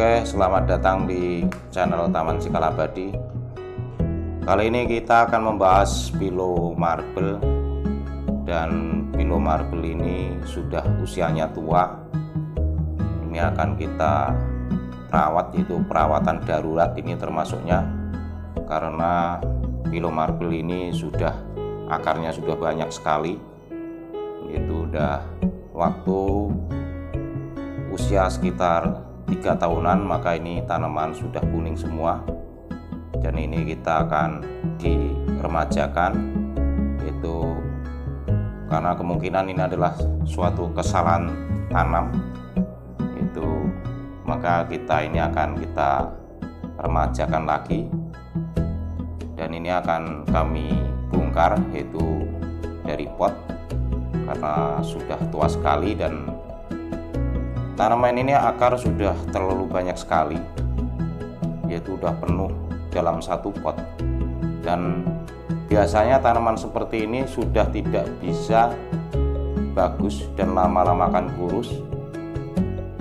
Oke, selamat datang di channel Taman Cikal Abadi. Kali ini kita akan membahas Pillow Marble. Dan Pillow Marble ini sudah usianya tua. Ini akan kita rawat, yaitu perawatan darurat ini termasuknya, karena Pillow Marble ini akarnya sudah banyak sekali. Itu udah waktu usia sekitar 3 tahunan, maka ini tanaman sudah kuning semua. Dan ini kita akan diremajakan, yaitu karena kemungkinan ini adalah suatu kesalahan tanam, itu maka ini akan kita remajakan lagi. Dan ini akan kami bongkar, yaitu dari pot, karena sudah tua sekali dan tanaman ini akar sudah terlalu banyak sekali, yaitu sudah penuh dalam satu pot. Dan biasanya tanaman seperti ini sudah tidak bisa bagus dan lama-lama akan kurus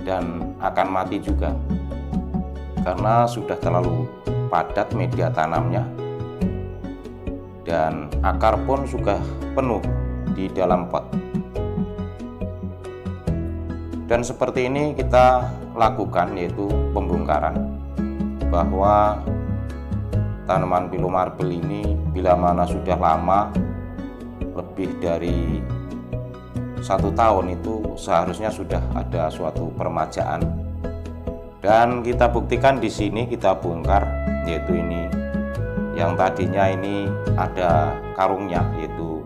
dan akan mati juga, karena sudah terlalu padat media tanamnya dan akar pun sudah penuh di dalam pot. Dan seperti ini kita lakukan, yaitu pembongkaran, bahwa tanaman Pillow Marble ini bila mana sudah lama, lebih dari 1 tahun, itu seharusnya sudah ada suatu peremajaan. Dan kita buktikan di sini, kita bongkar, yaitu ini yang tadinya ini ada karungnya, yaitu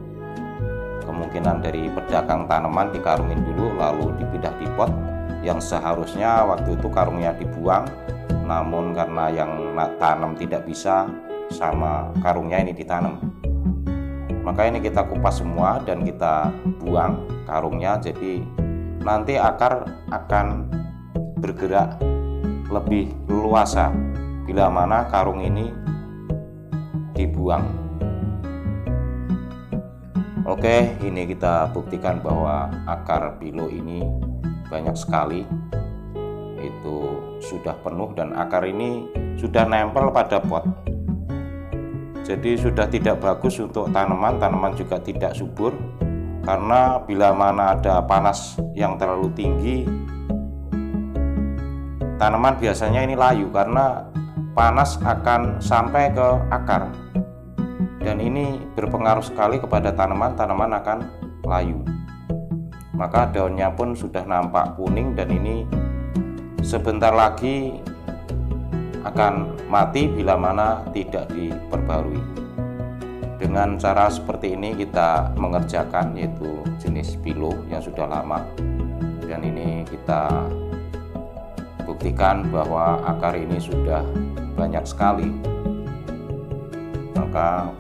kemungkinan dari pedagang tanaman dikarungin dulu lalu dipindah di pot, yang seharusnya waktu itu karungnya dibuang, namun karena yang tanam tidak bisa sama karungnya ini ditanam, maka ini kita kupas semua dan kita buang karungnya. Jadi nanti akar akan bergerak lebih leluasa bila mana karung ini dibuang. Oke, ini kita buktikan bahwa akar Pillow ini banyak sekali, itu sudah penuh dan akar ini sudah nempel pada pot. Jadi sudah tidak bagus untuk tanaman juga tidak subur, karena bila mana ada panas yang terlalu tinggi, tanaman biasanya ini layu karena panas akan sampai ke akar. Dan ini berpengaruh sekali kepada tanaman akan layu. Maka daunnya pun sudah nampak kuning dan ini sebentar lagi akan mati bila mana tidak diperbarui. Dengan cara seperti ini kita mengerjakan, yaitu jenis Pillow yang sudah lama. Dan ini kita buktikan bahwa akar ini sudah banyak sekali. Maka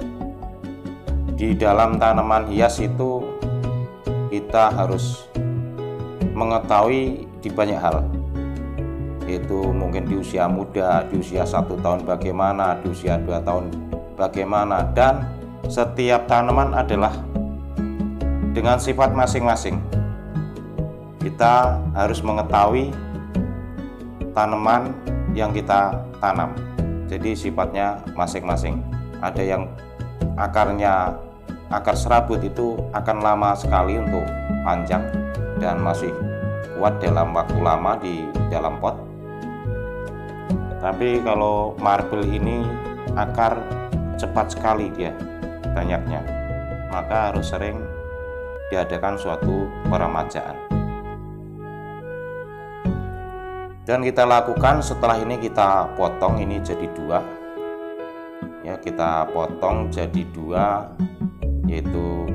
di dalam tanaman hias itu kita harus mengetahui di banyak hal, yaitu mungkin di usia muda, di usia 1 tahun bagaimana, di usia 2 tahun bagaimana. Dan setiap tanaman adalah dengan sifat masing-masing. Kita harus mengetahui tanaman yang kita tanam, jadi sifatnya masing-masing. Ada yang akar serabut itu akan lama sekali untuk panjang dan masih kuat dalam waktu lama di dalam pot. Tapi kalau marble ini akar cepat sekali dia banyaknya, maka harus sering diadakan suatu peremajaan. Dan kita lakukan setelah ini, kita potong ini jadi 2. Ya, kita potong jadi 2, yaitu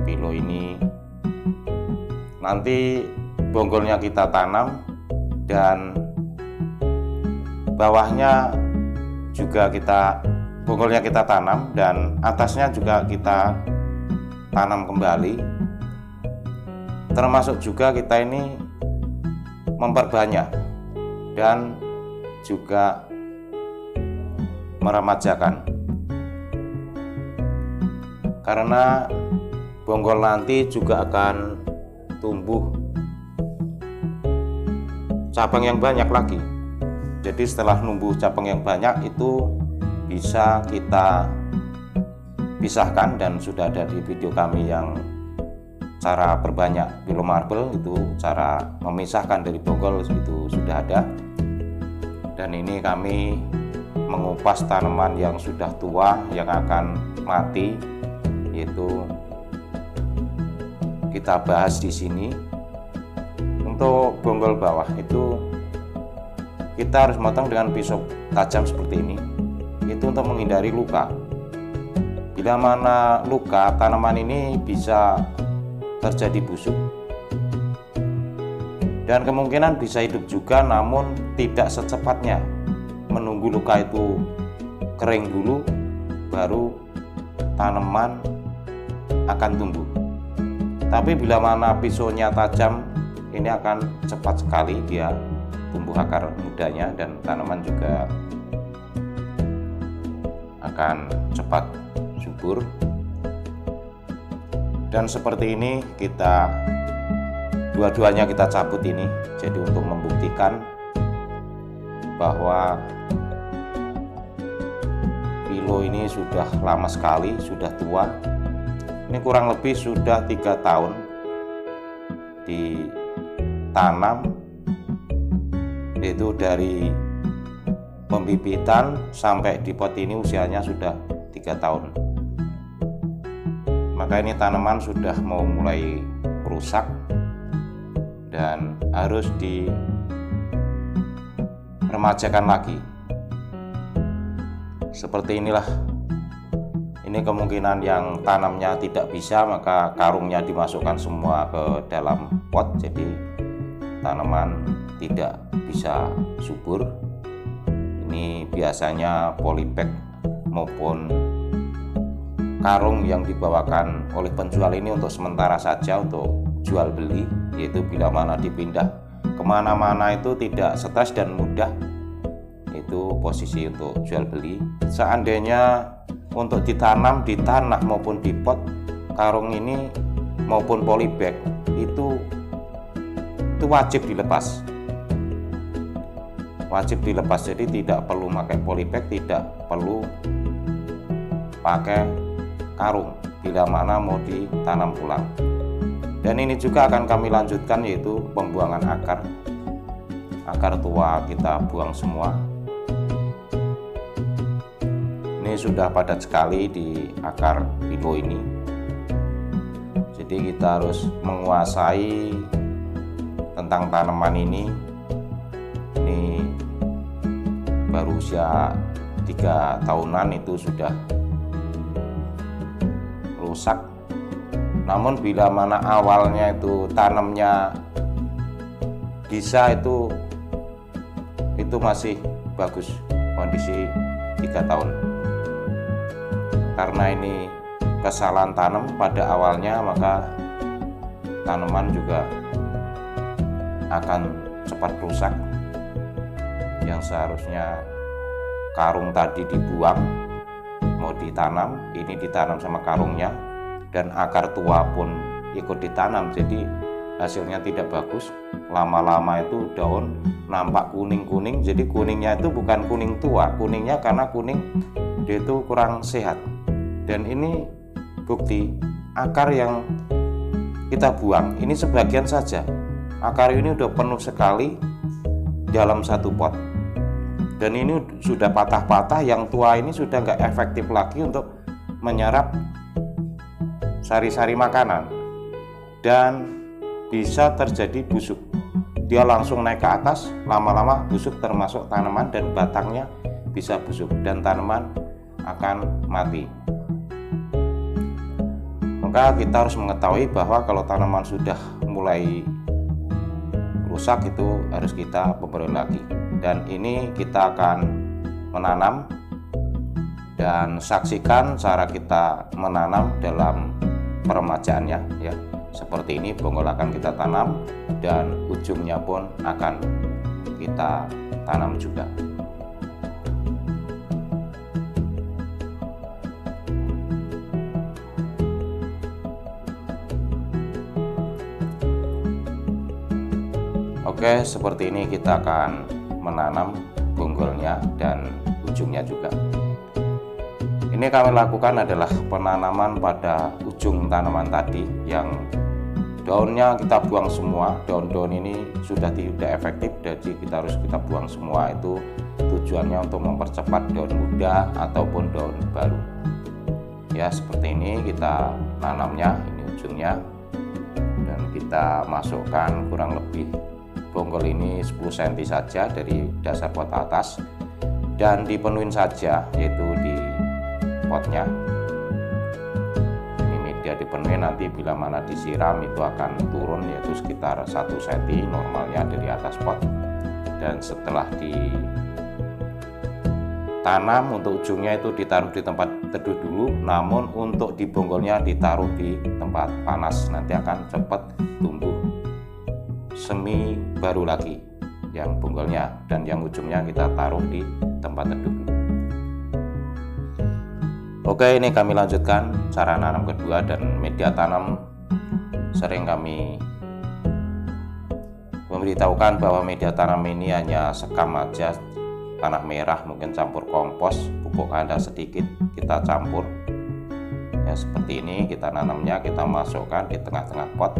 Pillow ini. Nanti bonggolnya kita tanam dan bawahnya juga bonggolnya kita tanam dan atasnya juga kita tanam kembali. Termasuk juga kita ini memperbanyak dan juga meremajakan, karena bonggol nanti juga akan tumbuh cabang yang banyak lagi. Jadi setelah numbuh cabang yang banyak itu bisa kita pisahkan, dan sudah ada di video kami yang cara perbanyak Philo marble, itu cara memisahkan dari bonggol itu sudah ada. Dan ini kami mengupas tanaman yang sudah tua yang akan mati, yaitu kita bahas di sini. Untuk bonggol bawah itu kita harus motong dengan pisau tajam seperti ini, itu untuk menghindari luka. Bila mana luka, tanaman ini bisa terjadi busuk dan kemungkinan bisa hidup juga, namun tidak secepatnya. Menunggu luka itu kering dulu, baru tanaman akan tumbuh. Tapi bila mana pisaunya tajam, ini akan cepat sekali dia tumbuh akar mudanya, dan tanaman juga akan cepat subur. Dan seperti ini kita dua-duanya kita cabut ini, jadi untuk membuktikan bahwa Philo ini sudah lama sekali, sudah tua. Ini kurang lebih sudah 3 tahun ditanam, itu dari pembibitan sampai di pot ini usianya sudah 3 tahun. Maka ini tanaman sudah mau mulai rusak dan harus diremajakan lagi. Seperti inilah. Ini kemungkinan yang tanamnya tidak bisa, maka karungnya dimasukkan semua ke dalam pot, jadi tanaman tidak bisa subur. Ini biasanya polybag maupun karung yang dibawakan oleh penjual ini untuk sementara saja, untuk jual beli, yaitu bila mana dipindah kemana-mana itu tidak stres dan mudah, itu posisi untuk jual beli. Seandainya untuk ditanam di tanah maupun di pot, karung ini maupun polybag itu wajib dilepas, jadi tidak perlu pakai polybag, tidak perlu pakai karung bila mana mau ditanam ulang. Dan ini juga akan kami lanjutkan, yaitu pembuangan akar tua kita buang semua. Ini sudah padat sekali di akar Philo ini, jadi kita harus menguasai tentang tanaman ini. Ini baru usia 3 tahunan itu sudah rusak. Namun bila mana awalnya itu tanamnya bisa, itu masih bagus kondisi 3 tahun. Karena ini kesalahan tanam pada awalnya, maka tanaman juga akan cepat rusak. Yang seharusnya karung tadi dibuang, mau ditanam, ini ditanam sama karungnya, dan akar tua pun ikut ditanam, jadi hasilnya tidak bagus. Lama-lama itu daun nampak kuning-kuning, jadi kuningnya itu bukan kuning tua, kuningnya karena kuning dia itu kurang sehat. Dan ini bukti akar yang kita buang ini sebagian saja. Akar ini udah penuh sekali dalam satu pot, dan ini sudah patah-patah. Yang tua ini sudah nggak efektif lagi untuk menyerap sari-sari makanan, dan bisa terjadi busuk. Dia langsung naik ke atas, lama-lama busuk, termasuk tanaman, dan batangnya bisa busuk dan tanaman akan mati. Maka kita harus mengetahui bahwa kalau tanaman sudah mulai rusak itu harus kita pemberi lagi. Dan ini kita akan menanam, dan saksikan cara kita menanam dalam peremajaannya ya. Seperti ini bonggol akan kita tanam, dan ujungnya pun akan kita tanam juga. Oke, seperti ini kita akan menanam bonggolnya dan ujungnya juga. Ini kami lakukan adalah penanaman pada ujung tanaman tadi yang daunnya kita buang semua. Daun-daun ini sudah tidak efektif, jadi kita buang semua. Itu tujuannya untuk mempercepat daun muda ataupun daun baru. Ya, seperti ini kita nanamnya, ini ujungnya, dan kita masukkan kurang lebih bonggol ini 10 cm saja dari dasar pot atas, dan dipenuhin saja, yaitu di potnya. Ini media dipenuhi, nanti bila mana disiram itu akan turun, yaitu sekitar 1 cm normalnya dari atas pot. Dan setelah ditanam, untuk ujungnya itu ditaruh di tempat teduh dulu, namun untuk di bonggolnya ditaruh di tempat panas, nanti akan cepat tumbuh semi baru lagi yang bonggolnya, dan yang ujungnya kita taruh di tempat teduh dulu. Oke, ini kami lanjutkan cara nanam kedua, dan media tanam sering kami memberitahukan bahwa media tanam ini hanya sekam aja, tanah merah, mungkin campur kompos, pupuk kandang sedikit kita campur. Ya, seperti ini kita nanamnya, kita masukkan di tengah-tengah pot,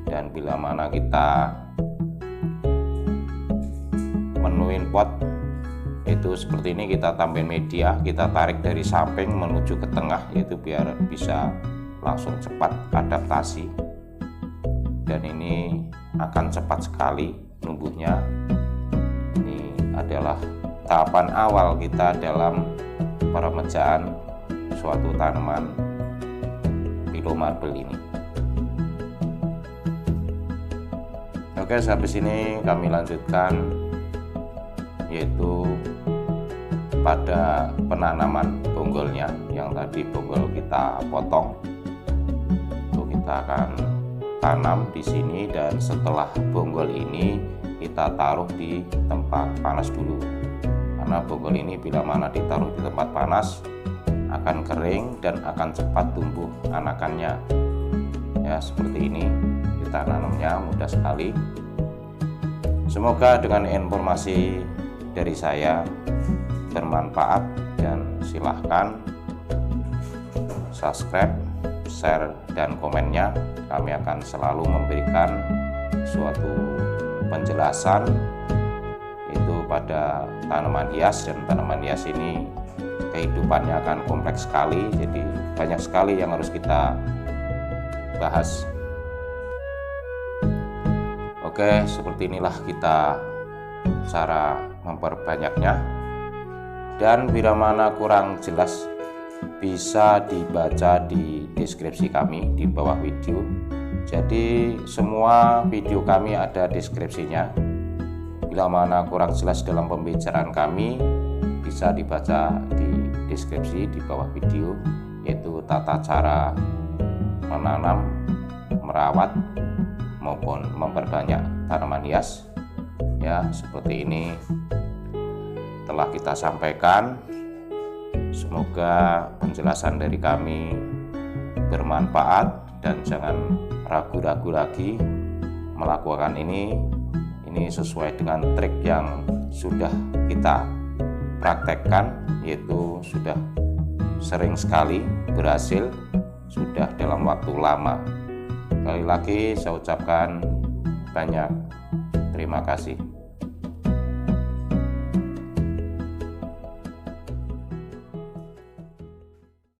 dan bila mana kita menuin pot itu seperti ini, kita tambahin media, kita tarik dari samping menuju ke tengah, yaitu biar bisa langsung cepat adaptasi, dan ini akan cepat sekali numbuhnya. Ini adalah tahapan awal kita dalam peremajaan suatu tanaman Pillow Marble ini. Oke, sampai sini kami lanjutkan, yaitu pada penanaman bonggolnya. Yang tadi bonggol kita potong, itu kita akan tanam di sini, dan setelah bonggol ini kita taruh di tempat panas dulu, karena bonggol ini bila mana ditaruh di tempat panas akan kering dan akan cepat tumbuh anakannya. Ya, seperti ini kita nanamnya, mudah sekali. Semoga dengan informasi dari saya bermanfaat, dan silahkan subscribe, share, dan komennya. Kami akan selalu memberikan suatu penjelasan itu pada tanaman hias, dan tanaman hias ini kehidupannya akan kompleks sekali, jadi banyak sekali yang harus kita bahas. Oke, seperti inilah kita cara memperbanyaknya, dan bila mana kurang jelas bisa dibaca di deskripsi kami di bawah video. Jadi semua video kami ada deskripsinya. Bila mana kurang jelas dalam pembicaraan kami, bisa dibaca di deskripsi di bawah video, yaitu tata cara menanam, merawat, maupun memperbanyak tanaman hias. Ya, seperti ini telah kita sampaikan. Semoga penjelasan dari kami bermanfaat, dan jangan ragu-ragu lagi melakukan ini. Ini sesuai dengan trik yang sudah kita praktekkan, yaitu sudah sering sekali berhasil, sudah dalam waktu lama. Sekali lagi saya ucapkan banyak terima kasih.